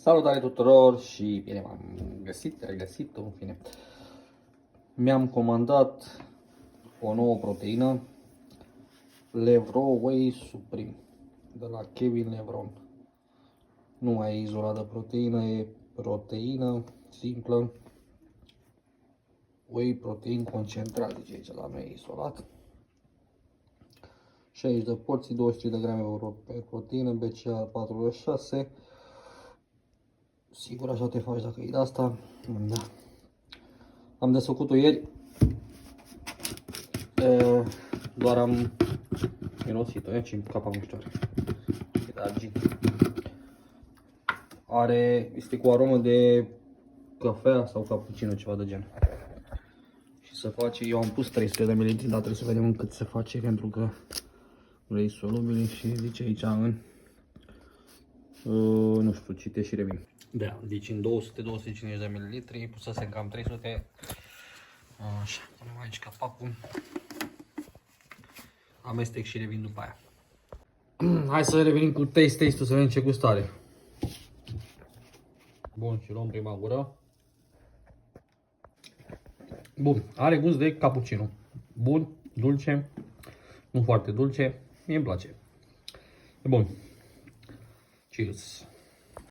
Salutare tuturor și bine m-am regăsit, în fine. Mi-am comandat o nouă proteină, Levro Whey Supreme, de la Kevin Levron. Nu mai e izolat de proteină, e proteină simplă, whey protein concentrat, zice aici, la noi e izolat. 60 de porții, 23 de grame pe proteină, BCA 46. Sigur așa te faci dacă e de asta. Da. Am desfăcut-o ieri. Doar am mirosit-o, și capa nu știu, e de argint. Este cu aromă de cafea sau cappuccino, ceva de gen. Și se face, eu am pus 300 de ml, dar trebuie să vedem cât se face, pentru că vrei solubile și zice aici în nu știu, cite și revin. Da, deci în 200-250 de ml, pusesem cam 300. Așa, punem aici capacul. Amestec și revin după aia. Hai să revenim cu taste-ul să vedem ce gust are. Bun, și luăm prima gură. Bun, are gust de cappuccino. Bun, dulce, nu foarte dulce, mie îmi place. E bun. Cheers!